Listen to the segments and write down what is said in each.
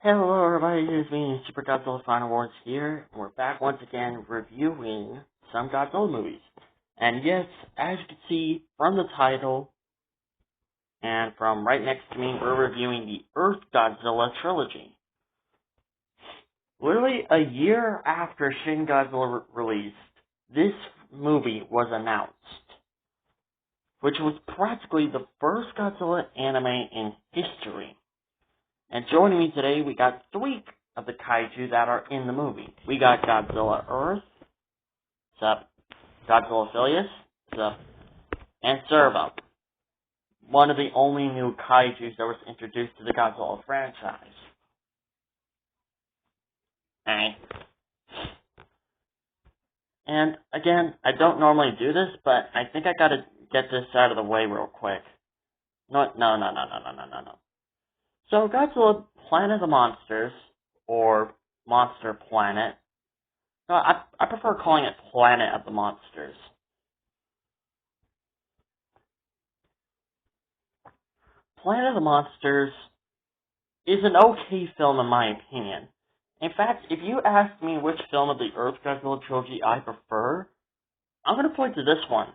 Hello everybody, it is me, Super Godzilla Final Wars here. We're back once again reviewing some Godzilla movies. And yes, as you can see from the title, and from right next to me, we're reviewing the Earth Godzilla trilogy. Literally a year after Shin Godzilla released, this movie was announced, which was practically the first Godzilla anime in history. And joining me today, we got three of the kaiju that are in the movie. We got Godzilla Earth, sup, Godzilla Philius, sup, and Servo, one of the only new kaijus that was introduced to the Godzilla franchise. Hey. And again, I don't normally do this, but I think I gotta get this out of the way real quick. No. So Godzilla Planet of the Monsters, or Monster Planet. No, I prefer calling it Planet of the Monsters. Planet of the Monsters is an okay film in my opinion. In fact, if you ask me which film of the Earth Godzilla trilogy I prefer, I'm going to point to this one.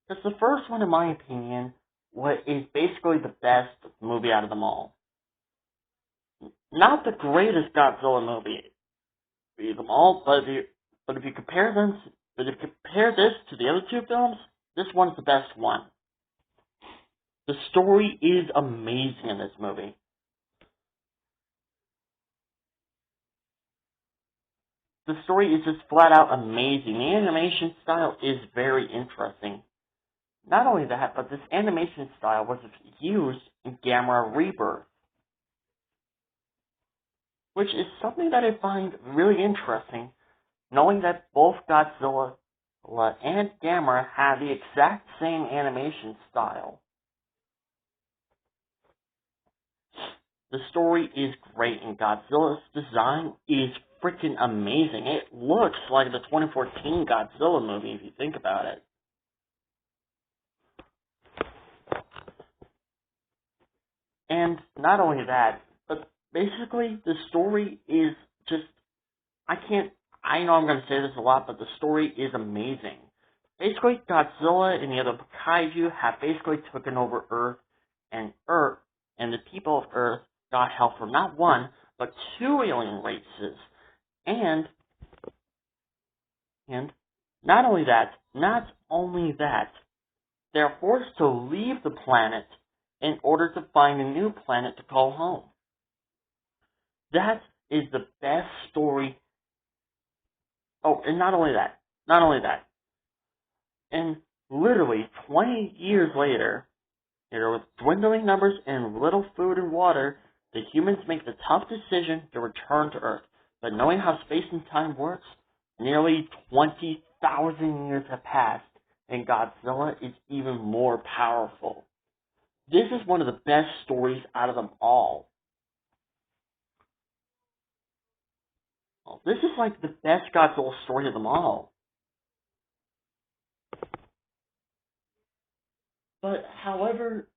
Because the first one, in my opinion, is basically the best movie out of them all. Not the greatest Godzilla movie of them all, but if you compare this to the other two films, this one's the best one. The story is amazing in this movie. The story is just flat out amazing. The animation style is very interesting. Not only that, but this animation style was used in Gamera Rebirth, which is something that I find really interesting, knowing that both Godzilla and Gamera have the exact same animation style. The story is great, and Godzilla's design is freaking amazing. It looks like the 2014 Godzilla movie, if you think about it. And not only that, but basically the story is just, I know I'm going to say this a lot, but the story is amazing. Basically, Godzilla and the other kaiju have basically taken over Earth, and the people of Earth got help from not one, but two alien races. And not only that, they're forced to leave the planet in order to find a new planet to call home. That is the best story. Oh, and not only that. And literally 20 years later, with dwindling numbers and little food and water, the humans make the tough decision to return to Earth. But knowing how space and time works, nearly 20,000 years have passed, and Godzilla is even more powerful. This is one of the best stories out of them all. This is like the best Godzilla story of them all. But, however,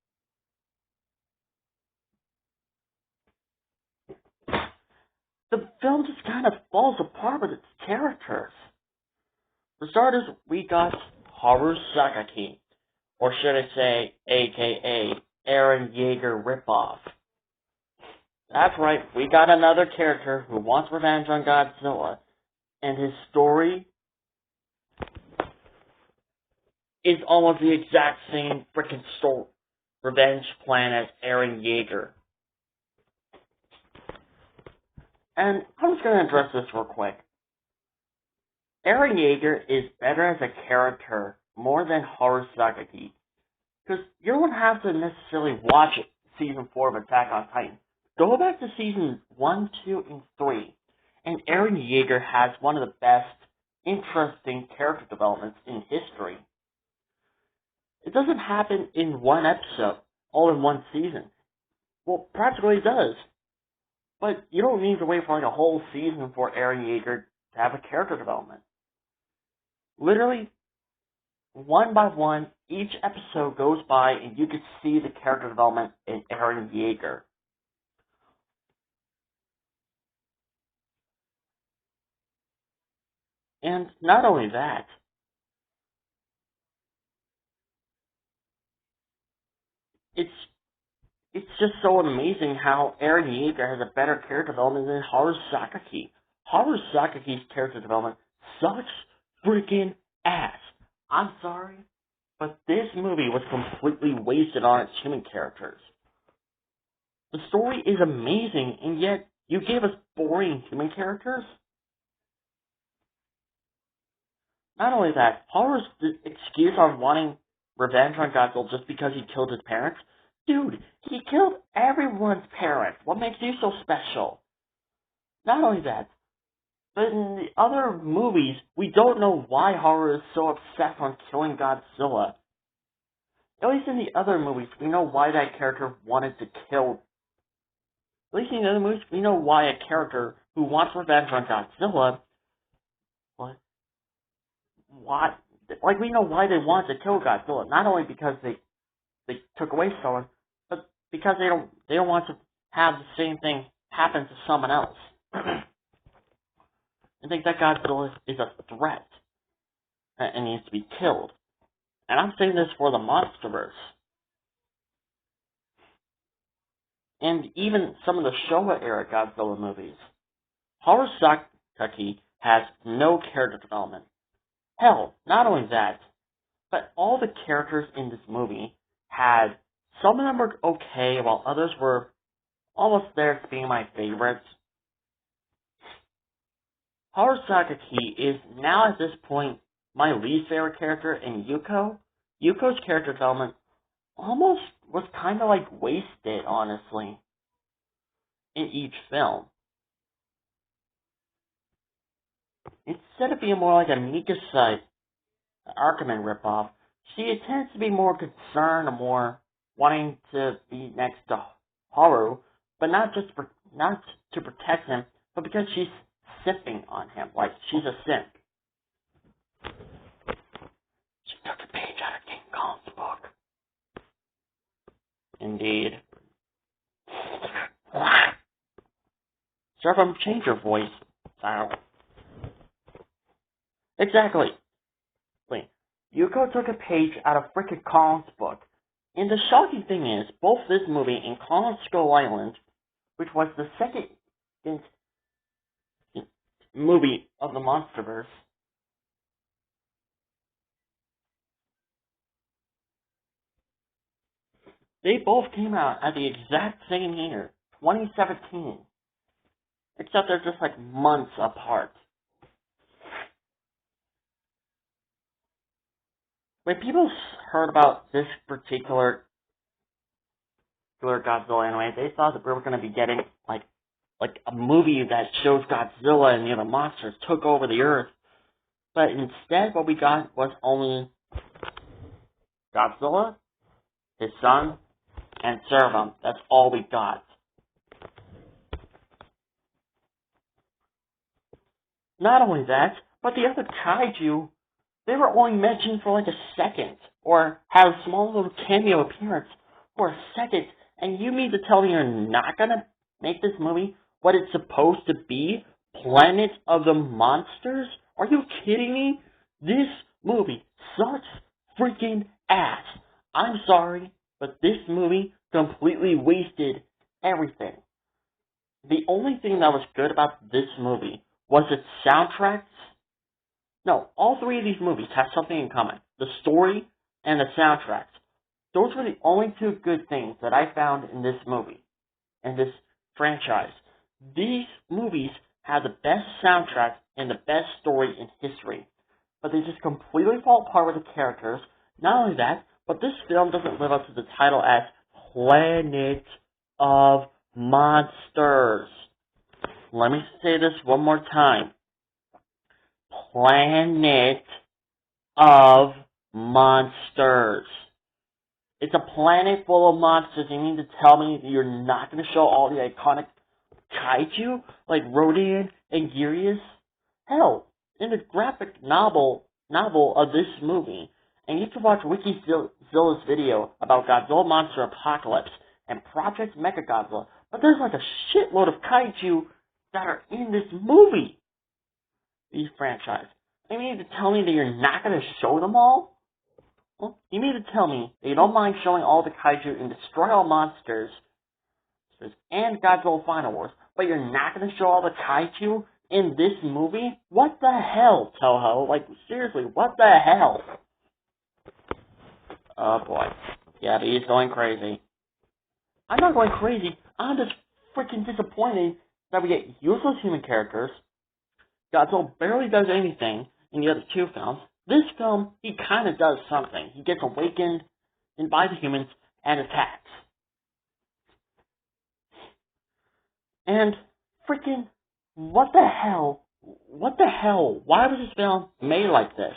the film just kind of falls apart with its characters. For starters, we got Haru Sakaki, or should I say, aka Eren Yeager ripoff. That's right, we got another character who wants revenge on Godzilla, and his story is almost the exact same freaking revenge plan as Eren Yeager. And I'm just going to address this real quick. Eren Yeager is better as a character more than Haru Sakaki, because you don't have to necessarily watch Season 4 of Attack on Titan. Go back to Seasons 1, 2, and 3, and Eren Yeager has one of the best, interesting character developments in history. It doesn't happen in one episode, all in one season. Well, practically it does. But you don't need to wait for like a whole season for Eren Yeager to have a character development. Literally, one by one, each episode goes by and you can see the character development in Eren Yeager. And not only that, it's it's just so amazing how Eren Yeager has a better character development than Haru Sakaki. Haru Sakaki's character development sucks freaking ass. I'm sorry, but this movie was completely wasted on its human characters. The story is amazing, and yet you gave us boring human characters? Not only that, Haru's excuse on wanting revenge on Godzilla just because he killed his parents? Dude, he killed everyone's parents. What makes you so special? Not only that, but in the other movies, we don't know why Haru is so obsessed on killing Godzilla. At least in the other movies, we know why that character wanted to kill. At least in the other movies, we know why a character who wants revenge on Godzilla. What? Like, we know why they wanted to kill Godzilla. Not only because they took away someone, but because they don't want to have the same thing happen to someone else. I think that Godzilla is a threat and needs to be killed. And I'm saying this for the MonsterVerse. And even some of the Showa era Godzilla movies. Haru Sakaki has no character development. Hell, not only that, but all the characters in this movie had, some of them were okay, while others were almost there to being my favorites. Haru Sakaki is now at this point my least favorite character in Yuko. Yuko's character development almost was kind of like wasted, honestly, in each film. Instead of being more like a Mikasa Archiman ripoff, she tends to be more concerned or more wanting to be next to Haru, but not to protect him, but because she's simping on him, like she's a simp. She took a page out of King Kong's book. Indeed. Sir, change your voice. Exactly. Yuko took a page out of frickin' Kong's book. And the shocking thing is, both this movie and Kong Skull Island, which was the second movie of the MonsterVerse, they both came out at the exact same year, 2017. Except they're just like months apart. When people heard about this particular Godzilla anime, they thought that we were going to be getting like a movie that shows Godzilla and the other monsters took over the Earth. But instead, what we got was only Godzilla, his son, and Servum. That's all we got. Not only that, but the other kaiju, they were only mentioned for like a second, or had a small little cameo appearance for a second, and you mean to tell me you're not gonna make this movie what it's supposed to be? Planet of the Monsters? Are you kidding me? This movie sucks freaking ass. I'm sorry, but this movie completely wasted everything. The only thing that was good about this movie was its soundtracks. No, all three of these movies have something in common. The story and the soundtracks. Those were the only two good things that I found in this movie, in this franchise. These movies have the best soundtrack and the best story in history. But they just completely fall apart with the characters. Not only that, but this film doesn't live up to the title as Planet of Monsters. Let me say this one more time. Planet of Monsters. It's a planet full of monsters. You mean to tell me that you're not going to show all the iconic kaiju like Rodan and Gyrius? Hell, in the graphic novel of this movie, and you can watch Wikizilla's video about Godzilla Monster Apocalypse and Project Mechagodzilla, but there's like a shitload of kaiju that are in this movie. These franchise. You mean to tell me that you're not going to show them all? Well, you mean to tell me that you don't mind showing all the kaiju and Destroy All Monsters and Godzilla Final Wars, but you're not going to show all the kaiju in this movie? What the hell, Toho? Like, seriously, what the hell? Oh boy. Yeah, but he's going crazy. I'm not going crazy. I'm just freaking disappointed that we get useless human characters. Godzilla barely does anything in the other two films. This film, he kind of does something. He gets awakened by the humans and attacks. And freaking, what the hell? What the hell? Why was this film made like this?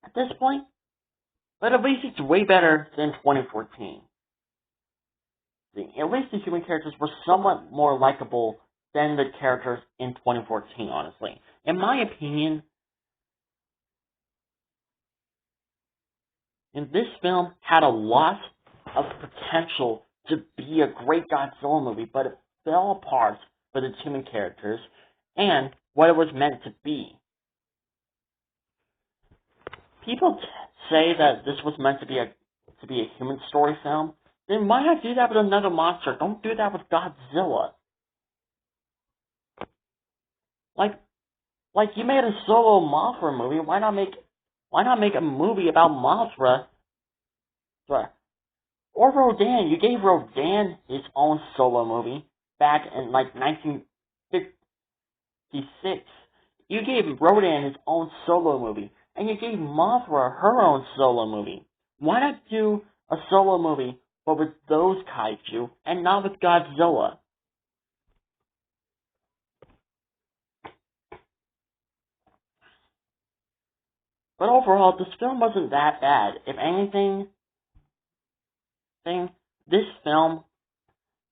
At this point, but at least it's way better than 2014. At least the human characters were somewhat more likable than the characters in 2014, honestly. In my opinion, this film had a lot of potential to be a great Godzilla movie, but it fell apart for the human characters and what it was meant to be. People say that this was meant to be a human story film. Then why not do that with another monster? Don't do that with Godzilla. Like you made a solo Mothra movie. Why not make a movie about Mothra? Or Rodan. You gave Rodan his own solo movie back in like 1956. You gave Rodan his own solo movie, and you gave Mothra her own solo movie. Why not do a solo movie but with those kaiju and not with Godzilla? But overall, this film wasn't that bad. If anything, this film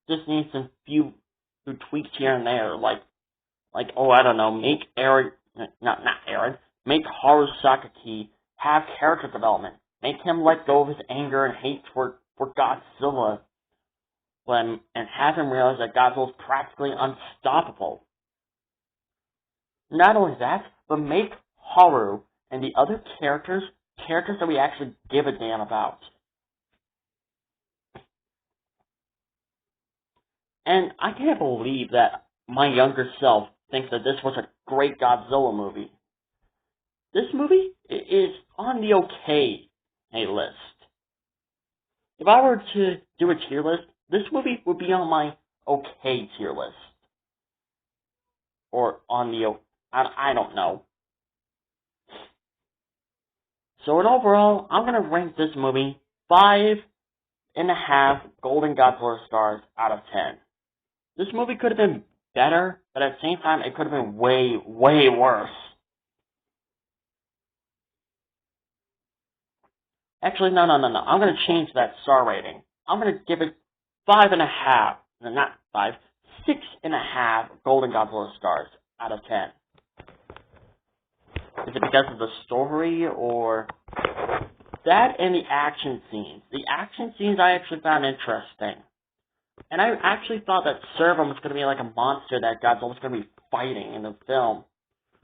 just needs some few tweaks here and there, like oh, I don't know, make make Haru Sakaki have character development. Make him let go of his anger and hate for Godzilla, and have him realize that Godzilla is practically unstoppable. Not only that, but make Haru and the other characters that we actually give a damn about. And I can't believe that my younger self thinks that this was a great Godzilla movie. This movie is on the okay list. If I were to do a tier list, this movie would be on my okay tier list. Or on the, I don't know. So in overall, I'm going to rank this movie 5.5 Golden Godzilla stars out of 10. This movie could have been better, but at the same time, it could have been way, way worse. Actually, no. I'm going to change that star rating. I'm going to give it 5.5. No, not 5. 6.5 Golden Godzilla stars out of 10. Is it because of the story, or that and the action scenes? The action scenes I actually found interesting. And I actually thought that Servum was going to be like a monster that Godzilla was going to be fighting in the film.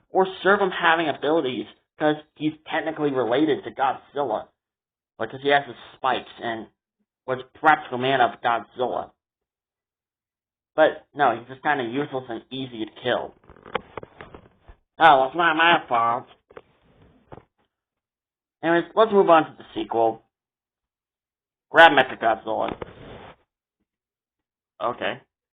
Or Servum having abilities, because he's technically related to Godzilla. Because he has his spikes and was practical man of Godzilla. But no, he's just kind of useless and easy to kill. Oh, it's not my fault. Anyways, let's move on to the sequel. Grab Mechagodzilla. Okay.